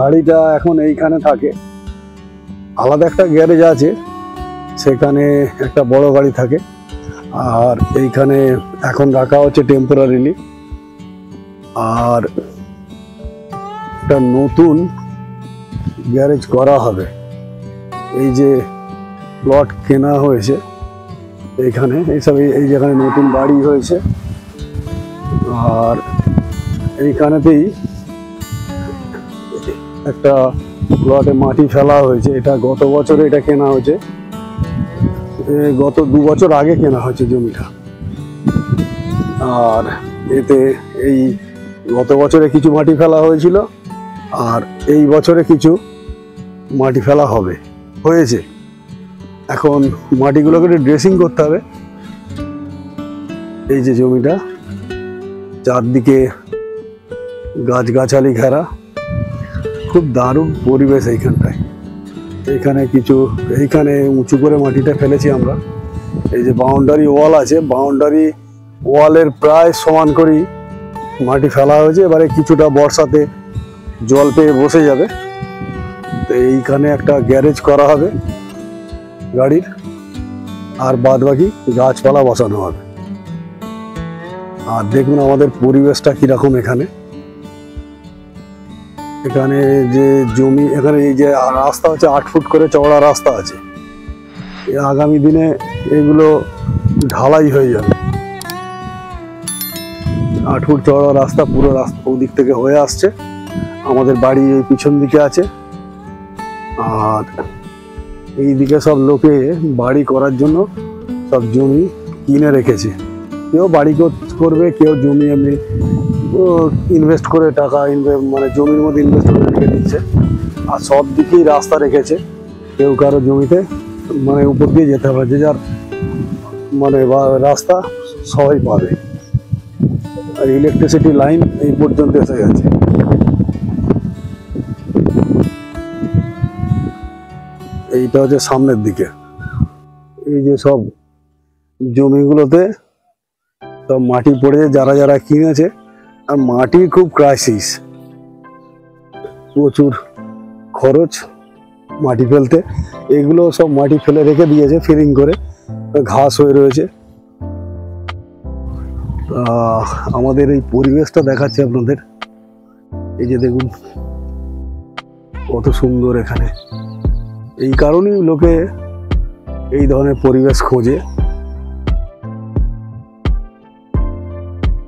গাড়িটা এখন এইখানে থাকে, আলাদা একটা গ্যারেজ আছে, সেখানে একটা বড় গাড়ি থাকে, আর এইখানে এখন রাখা হচ্ছে টেম্পোরারিলি। আর একটা নতুন গ্যারেজ করা হবে, এই যে প্লট কেনা হয়েছে এইখানে, এইসব এই যেখানে নতুন বাড়ি হয়েছে, আর এইখানেতেই একটা প্লটে মাটি ফেলা হয়েছে। এটা গত বছরে এটা কেনা হয়েছে, গত 2 বছর আগে কেনা হয়েছে জমিটা। আর এতে এই গত বছরে কিছু মাটি ফেলা হয়েছিল, আর এই বছরে কিছু মাটি ফেলা হয়েছে। এখন মাটিগুলোকে একটু ড্রেসিং করতে হবে। এই যে জমিটা, চারদিকে গাছগাছালি ঘেরা, খুব দারুণ পরিবেশ এইখানটায়। এইখানে উঁচু করে মাটিটা ফেলেছি আমরা। এই যে বাউন্ডারি ওয়াল আছে, বাউন্ডারি ওয়ালের প্রায় সমান করেই মাটি ফেলা হয়েছে। এবারে কিছুটা বর্ষাতে জল পেয়ে বসে যাবে, তো এইখানে একটা গ্যারেজ করা হবে গাড়ির, আর বাদ বাকি গাছপালা বসানো হবে। আর দেখুন আমাদের পরিবেশটা কিরকম এখানে। এখানে যে জমি, এখানে এই যে রাস্তা হচ্ছে 8 ফুট করে চওড়া রাস্তা আছে। আগামী দিনে এগুলো ঢালাই হয়ে যাবে। 8 ফুট চওড়া রাস্তা, পুরো রাস্তা ওদিক থেকে হয়ে আসছে। আমাদের বাড়ি এই পিছন দিকে আছে, আর এই দিকে সব লোকে বাড়ি করার জন্য সব জমি কিনে রেখেছে। কেউ বাড়ি করবে, কেউ জমি এমনি ইনভেস্ট করে টাকা মানে জমির মধ্যে ইনভেস্ট করে রেখে দিচ্ছে। আর সব দিকেই রাস্তা রেখেছে, কেউ কারো জমিতে মানে উপর দিয়ে যেতে হবে, যে যার মানে রাস্তা সবাই পাবে। আর ইলেকট্রিসিটি লাইন এই পর্যন্ত এসে গেছে। এইটা হচ্ছে সামনের দিকে। এই যে সব জমিগুলোতে সব মাটি পড়েছে, যারা যারা কিনেছে। আর মাটির খুব ক্রাইসিস, প্রচুর খরচ মাটি ফেলতে। এগুলো সব মাটি ফেলে রেখে দিয়েছে ফিরিং করে, ঘাস হয়ে রয়েছে। আমাদের এই পরিবেশটা দেখাচ্ছে আপনাদের। এই যে দেখুন কত সুন্দর এখানে। এই কারণেই লোকে এই ধরনের পরিবেশ খোঁজে,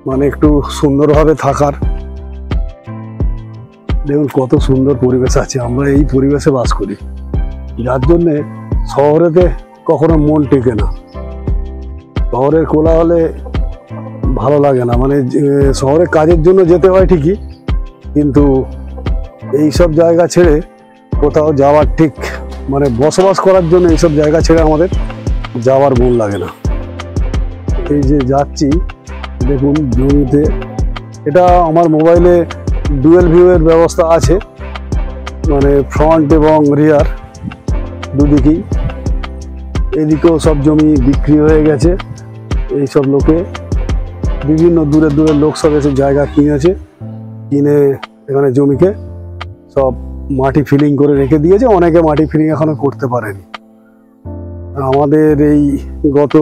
মানে একটু সুন্দরভাবে থাকার। দেখুন কত সুন্দর পরিবেশ আছে, আমরা এই পরিবেশে বাস করি, যার জন্যে শহরেতে কখনো মন টেকে না। শহরের কোলাহলে ভালো লাগে না, মানে শহরে কাজের জন্য যেতে হয় ঠিকই, কিন্তু এইসব জায়গা ছেড়ে কোথাও যাওয়ার, ঠিক মানে বসবাস করার জন্য এইসব জায়গা ছেড়ে আমাদের যাওয়ার মন লাগে না। এই যে যাচ্ছি দেখুন জমিতে, এটা আমার মোবাইলে ডুয়েল ভিউয়ের ব্যবস্থা আছে, মানে ফ্রন্ট এবং রিয়ার দুদিকেই। এদিকেও সব জমি বিক্রি হয়ে গেছে। এইসব লোকে বিভিন্ন দূরের লোক সব এসে জায়গা কিনেছে, কিনে এখানে জমিকে সব মাটি ফিলিং করে রেখে দিয়েছে। অনেকে মাটি ফিলিং এখনো করতে পারেনি। আমাদের এই গত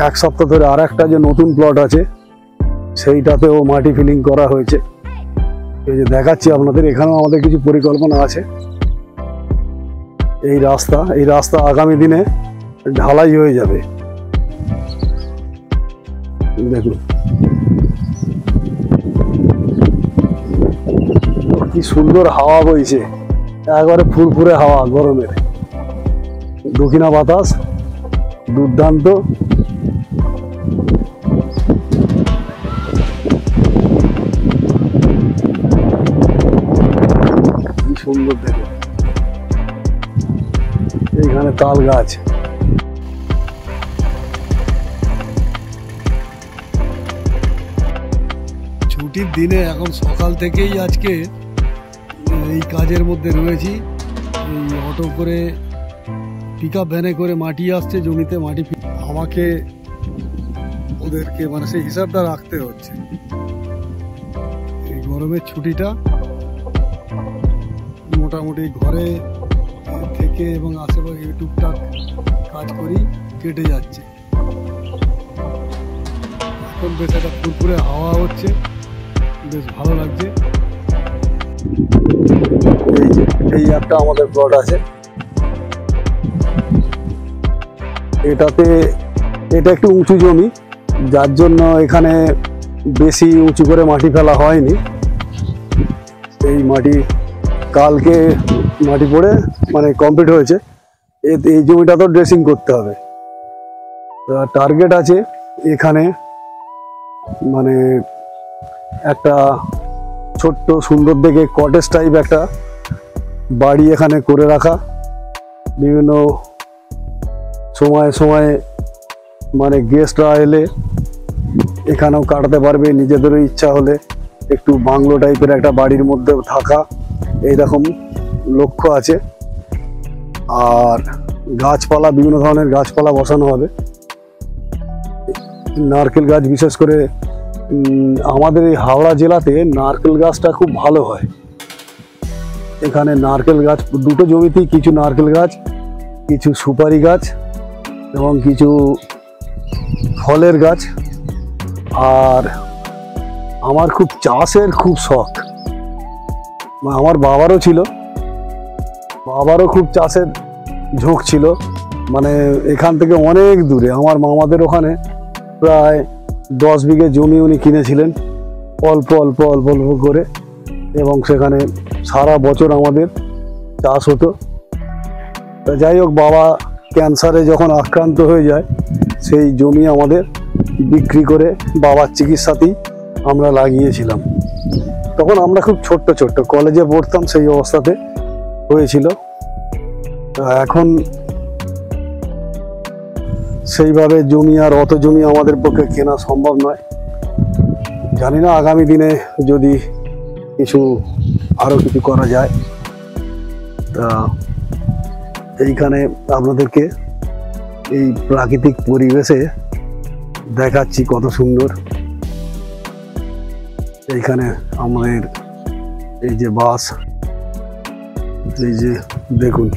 1 সপ্তাহ ধরে আর একটা যে নতুন প্লট আছে, সেইটাতেও মাটি ফিলিং করা হয়েছে। এই যে দেখাচ্ছি আপনাদের, এখানেও আমাদের কিছু পরিকল্পনা আছে। এই রাস্তা আগামী দিনে ঢালাই হয়ে যাবে। দেখুন কি সুন্দর হাওয়া বইছে, একবারে ফুরফুরে হাওয়া, গরমের দক্ষিণা বাতাস, দুর্দান্ত। কি সুন্দর দেখুন, এইখানে তাল গাছ। ছুটির দিনে এখন সকাল থেকেই আজকে এই কাজের মধ্যে রয়েছি। এই অটো করে, পিকআপ ভ্যানে করে মাটি আসছে জমিতে। মাটি আমাকে ওদেরকে মানে সেই হিসাবটা রাখতে হচ্ছে। এই গরমের ছুটিটা মোটামুটি ঘরে থেকে এবং আশেপাশে টুকটাক কাজ করি কেটে যাচ্ছে। এখন বেশ একটা ফুরফুরে হাওয়া হচ্ছে, বেশ ভালো লাগছে। এই একটা আমাদের প্লট আছে, এটা একটু উঁচু জমি, যার জন্য এখানে বেশি উঁচু করে মাটি ফেলা হয়নি। এই মাটি কালকে মাটি পড়ে মানে কমপ্লিট হয়েছে। এই জমিটা তো ড্রেসিং করতে হবে। টার্গেট আছে এখানে মানে একটা ছোট্ট সুন্দর দেখে কটেজ টাইপ একটা বাড়ি এখানে করে রাখা। বিভিন্ন সময়ে সময়ে মানে গেস্টরা এলে এখানেও কাটাতে পারবে, নিজেদেরও ইচ্ছা হলে একটু বাংলো টাইপের একটা বাড়ির মধ্যে থাকা, এইরকম লক্ষ্য আছে। আর গাছপালা, বিভিন্ন ধরনের গাছপালা বসানো হবে। নারকেল গাছ, বিশেষ করে আমাদের এই হাওড়া জেলাতে নারকেল গাছটা খুব ভালো হয়। এখানে নারকেল গাছ, দুটো জমিতেই কিছু নারকেল গাছ, কিছু সুপারি গাছ এবং কিছু ফলের গাছ। আর আমার খুব চাষের খুব শখ, আমার বাবারও ছিল, বাবারও খুব চাষের ঝোঁক ছিল। মানে এখান থেকে অনেক দূরে আমার মামাদের ওখানে প্রায় 10 বিঘে জমি উনি কিনেছিলেন অল্প অল্প অল্প অল্প করে, এবং সেখানে সারা বছর আমাদের চাষ হতো। তা যাই হোক, বাবা ক্যান্সারে যখন আক্রান্ত হয়ে যায়, সেই জমি আমাদের বিক্রি করে বাবার চিকিৎসাতেই আমরা লাগিয়েছিলাম। তখন আমরা খুব ছোট্ট ছোট্ট কলেজে পড়তাম, সেই অবস্থাতে হয়েছিল। এখন সেইভাবে জমি আর অত জমি আমাদের পক্ষে কেনা সম্ভব নয়। জানি না আগামী দিনে যদি আরো কিছু করা যায়। তা এইখানে আপনাদেরকে এই প্রাকৃতিক পরিবেশে দেখাচ্ছি কত সুন্দর। এইখানে আমাদের এই যে বাস, এই যে দেখুন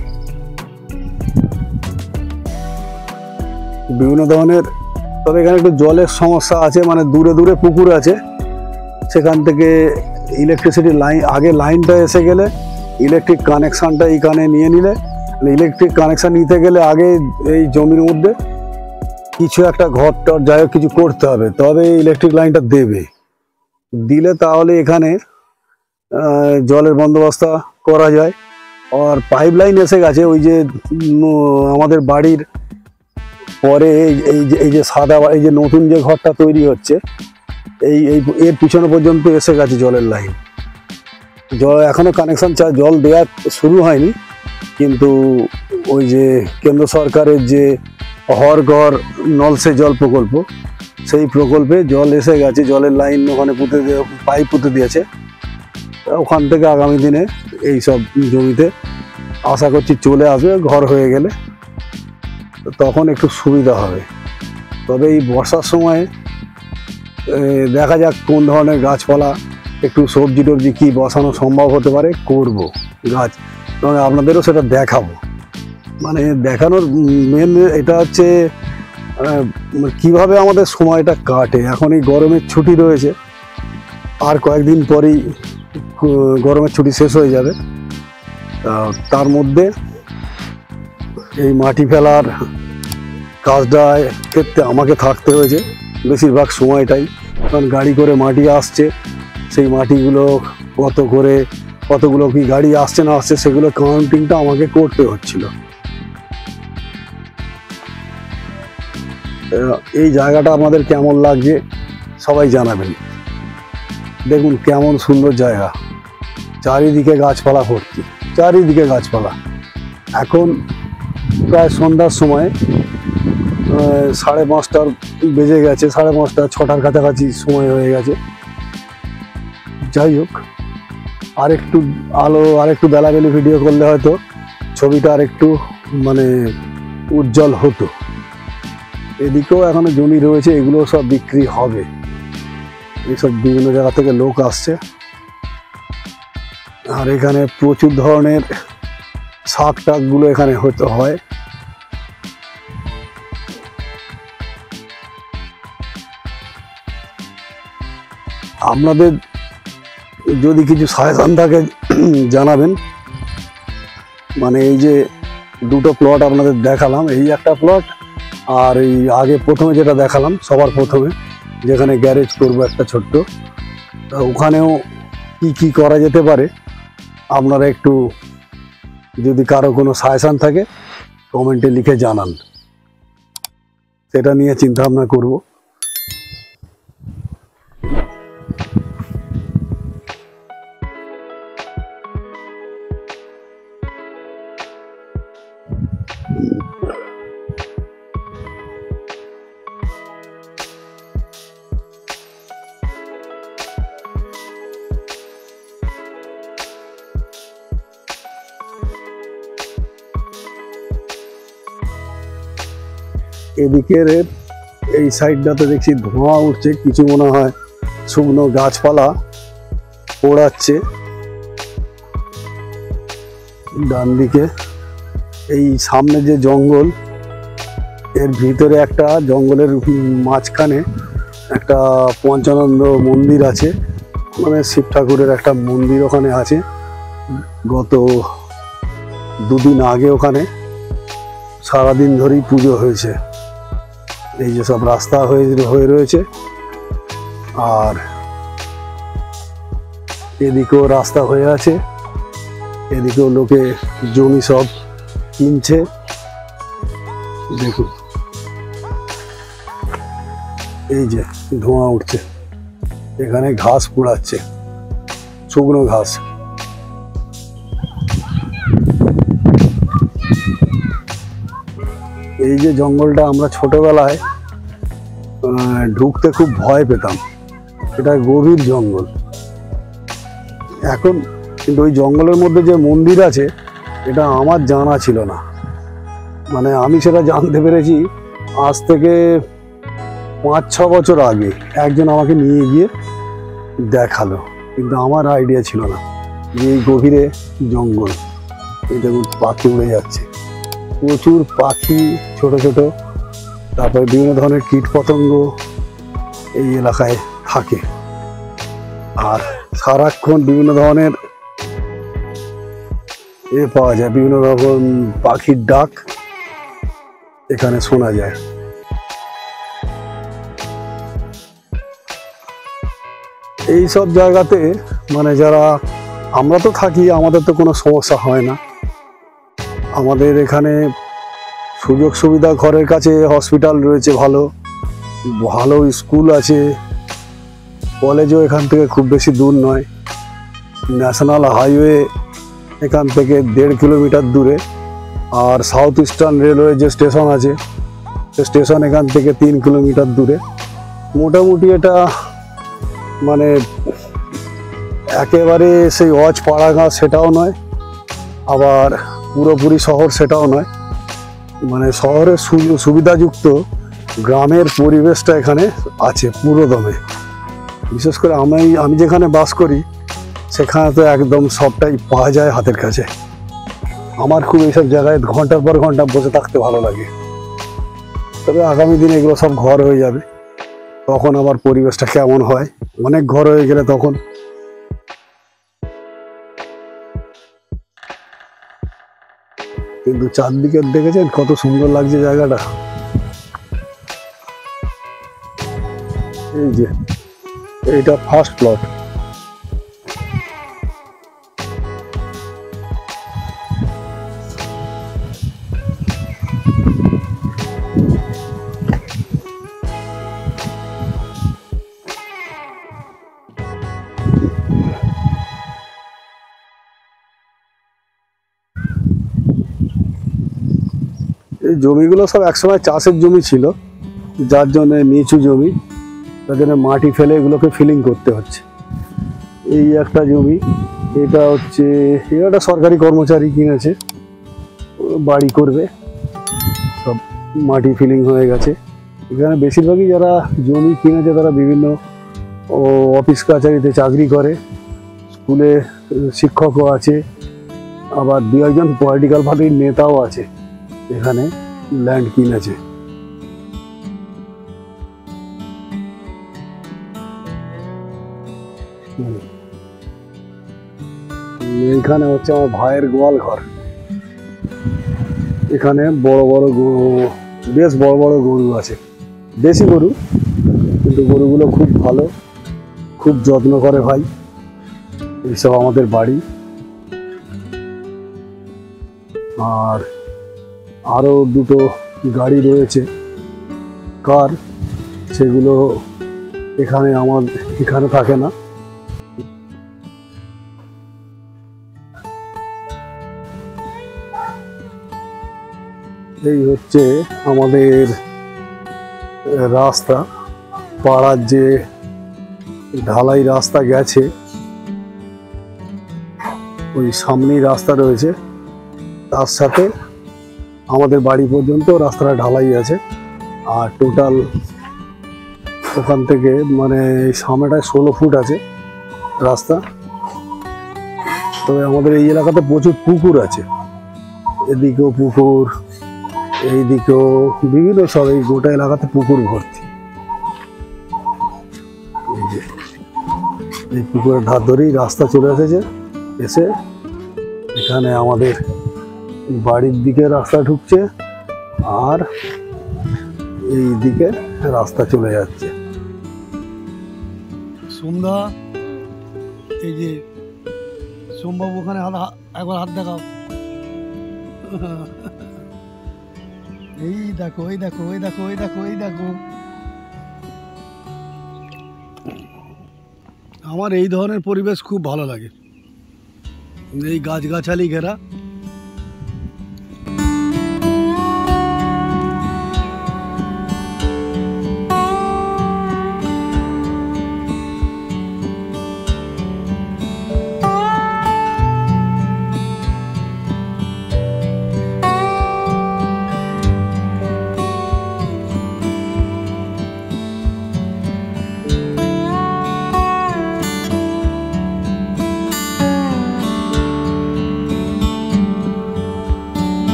বিভিন্ন ধরনের। তবে এখানে একটু জলের সমস্যা আছে, মানে দূরে দূরে পুকুর আছে, সেখান থেকে ইলেকট্রিসিটি লাইন, আগে লাইনটা এসে গেলে ইলেকট্রিক কানেকশানটা এইখানে নিয়ে নিলে, ইলেকট্রিক কানেকশান নিতে গেলে আগে এই জমির মধ্যে কিছু একটা ঘর টর যাই হোক কিছু করতে হবে, তবে ইলেকট্রিক লাইনটা দিলে তাহলে এখানে জলের বন্দোবস্ত করা যায়। আর পাইপ লাইন এসে গেছে, ওই যে আমাদের বাড়ির পরে এই যে সাদা, এই যে নতুন যে ঘরটা তৈরি হচ্ছে, এর পিছনে পর্যন্ত এসে গেছে জলের লাইন। এখনো কানেকশন জল দেওয়া শুরু হয়নি, কিন্তু ওই যে কেন্দ্র সরকারের যে হর ঘর নল সে জল প্রকল্প, সেই প্রকল্পে জল এসে গেছে, জলের লাইন ওখানে পাইপ পুঁতে দিয়েছে। ওখান থেকে আগামী দিনে এই সব জমিতে আশা করছি চলে আসবে, ঘর হয়ে গেলে তখন একটু সুবিধা হবে। তবে এই বর্ষার সময় দেখা যাক কোন ধরনের গাছপালা, একটু সবজি টবজি কী বসানো সম্ভব হতে পারে, করব গাছ, এবং আপনাদেরও সেটা দেখাবো। মানে দেখানোর মেন এটা হচ্ছে কিভাবে আমাদের সময়টা কাটে। এখন এই গরমের ছুটি রয়েছে, আর কয়েকদিন পরেই গরমের ছুটি শেষ হয়ে যাবে। তার মধ্যে এই মাটি ফেলার কাজটার ক্ষেত্রে আমাকে থাকতে হয়েছে বেশিরভাগ সময়টাই, কারণ গাড়ি করে মাটি আসছে, সেই মাটিগুলো কতগুলো কি গাড়ি আসছে না আসছে সেগুলো কাউন্টিংটা আমাকে করতে হচ্ছিল। এই জায়গাটা আমাদের কেমন লাগছে সবাই জানাবেন। দেখুন কেমন সুন্দর জায়গা, চারিদিকে গাছপালা ভর্তি, চারিদিকে গাছপালা। এখন প্রায় সন্ধ্যার সময় 5:30 বেজে গেছে, 5:30 6টার কাছাকাছি সময় হয়ে গেছে। যাই হোক, আরেকটু আলো, আরেকটু বেলাবেলি ভিডিও করলে হয়তো ছবিটা আরেকটু মানে উজ্জ্বল হতো। এদিকেও এখনো জমি রয়েছে, এগুলো সব বিক্রি হবে। এইসব বিভিন্ন জায়গা থেকে লোক আসছে। আর এখানে প্রচুর ধরনের শাক টাকগুলো এখানে হতে হয়। আপনাদের যদি কিছু সাজেশন থাকে জানাবেন। মানে এই যে দুটো প্লট আপনাদের দেখালাম, এই একটা প্লট আর এই আগে প্রথমে যেটা দেখালাম সবার প্রথমে, যেখানে গ্যারেজ করবো একটা ছোট্ট, তা ওখানেও কি কি করা যেতে পারে আপনারা একটু যদি কারো কোনো সাজেশন থাকে কমেন্টে লিখে জানান, সেটা নিয়ে চিন্তা ভাবনা করবো। এদিকের এই সাইডটাতে দেখছি ধোঁয়া উঠছে, কিছু মনে হয় শুকনো গাছপালা পোড়াচ্ছে। ডান দিকে এই সামনে যে জঙ্গল, এর ভিতরে একটা জঙ্গলের মাঝখানে একটা পঞ্চানন্দ মন্দির আছে, মানে শিব ঠাকুরের একটা মন্দির ওখানে আছে। গত দুদিন আগে ওখানে সারাদিন ধরেই পুজো হয়েছে। এই যে সব রাস্তা হয়ে রয়েছে, আর এদিকেও রাস্তা হয়ে আছে, এদিকেও লোকে জমি সব কিনছে। দেখুন এই যে ধোঁয়া উঠছে, এখানে ঘাস পোড়াচ্ছে, শুকনো ঘাস। এই যে জঙ্গলটা আমরা ছোটবেলায় ঢুকতে খুব ভয় পেতাম, এটা গভীর জঙ্গল এখন, কিন্তু ওই জঙ্গলের মধ্যে যে মন্দির আছে এটা আমার জানা ছিল না। মানে আমি সেটা জানতে পেরেছি আজ থেকে 5-6 বছর আগে, একজন আমাকে নিয়ে গিয়ে দেখালো, কিন্তু আমার আইডিয়া ছিল না যে এই গভীরে জঙ্গল। এই দেখুন পাখি উড়ে যাচ্ছে, প্রচুর পাখি ছোট ছোট, তারপরে বিভিন্ন ধরনের কীট পতঙ্গ এই এলাকায় থাকে। আর সারাক্ষণ বিভিন্ন ধরনের পাওয়া যায়, বিভিন্ন রকম পাখির ডাক এখানে শোনা যায়। এই সব জায়গাতে মানে যারা আমরা তো থাকি, আমাদের তো কোনো সমস্যা হয় না। আমাদের এখানে সুযোগ সুবিধা, ঘরের কাছে হসপিটাল রয়েছে, ভালো ভালো স্কুল আছে, কলেজও এখান থেকে খুব বেশি দূর নয়। ন্যাশনাল হাইওয়ে এখান থেকে 1.5 কিলোমিটার দূরে, আর সাউথ ইস্টার্ন রেলওয়ে যে স্টেশন আছে সে স্টেশন এখান থেকে 3 কিলোমিটার দূরে। মোটামুটি এটা মানে একেবারে সেই অজ পাড়াগাঁ সেটাও নয়, আবার পুরোপুরি শহর সেটাও নয়, মানে শহরের সুবিধাযুক্ত গ্রামের পরিবেশটা এখানে আছে পুরোদমে। বিশেষ করে আমি যেখানে বাস করি সেখানে তো একদম সবটাই পাওয়া যায় হাতের কাছে। আমার খুব এইসব জায়গায় ঘন্টার পর ঘন্টা বসে থাকতে ভালো লাগে। তবে আগামী দিনে এগুলো সব ঘর হয়ে যাবে, তখন আবার পরিবেশটা কেমন হয়, অনেক ঘর হয়ে গেলে তখন। কিন্তু চারদিকে দেখেছেন কত সুন্দর লাগছে জায়গাটা। এই যে এইটা ফার্স্ট প্লট। এই জমিগুলো সব একসময় চাষের জমি ছিল, যার জন্য নিচু জমি, তার জন্য মাটি ফেলে এগুলোকে ফিলিং করতে হচ্ছে। এই একটা জমি, এটা হচ্ছে এটা সরকারি কর্মচারী কিনেছে, বাড়ি করবে, সব মাটি ফিলিং হয়ে গেছে। এখানে বেশিরভাগই যারা জমি কিনেছে তারা বিভিন্ন অফিস কাছারিতে চাকরি করে, স্কুলে শিক্ষকও আছে, আবার দু একজন পলিটিক্যাল পার্টির নেতাও আছে এখানে ল্যান্ড কিনেছে। এইখানে হচ্ছে আমার ভাইয়ের গোয়াল ঘর। এখানে বড় বড় বেশ বড় বড় গরু আছে, দেশি গরু, কিন্তু গরুগুলো খুব ভালো, খুব যত্ন করে ভাই। এইসব আমাদের বাড়ি। আর আরো দুটো গাড়ি রয়েছে কার, সেগুলো এখানে থাকে না। এই হচ্ছে আমাদের রাস্তা, পাড়ার যে ঢালাই রাস্তা গেছে ওই সামনেই রাস্তা রয়েছে, তার সাথে আমাদের বাড়ি পর্যন্ত রাস্তাটা ঢালাই আছে। আর টোটাল ওখান থেকে মানে সামনেটায় 16 ফুট আছে রাস্তা। তবে আমাদের এই এলাকাতে প্রচুর পুকুর আছে, এদিকেও পুকুর, এইদিকেও বিভিন্ন, সব এই গোটা এলাকাতে পুকুর ভর্তি। এই পুকুরের ধার ধরেই রাস্তা চলে এসে এখানে আমাদের বাড়ির দিকে রাস্তা ঢুকছে, আর এই দিকে রাস্তা চলে যাচ্ছে। সন্ধ্যা, এই যে সোমবাবু ওখানে একবার হাত দেখাও। এই দেখো, এই দেখো, এই দেখো, এই দেখো, এই দেখো। আমার এই ধরনের পরিবেশ খুব ভালো লাগে, এই গাছগাছালি ঘেরা।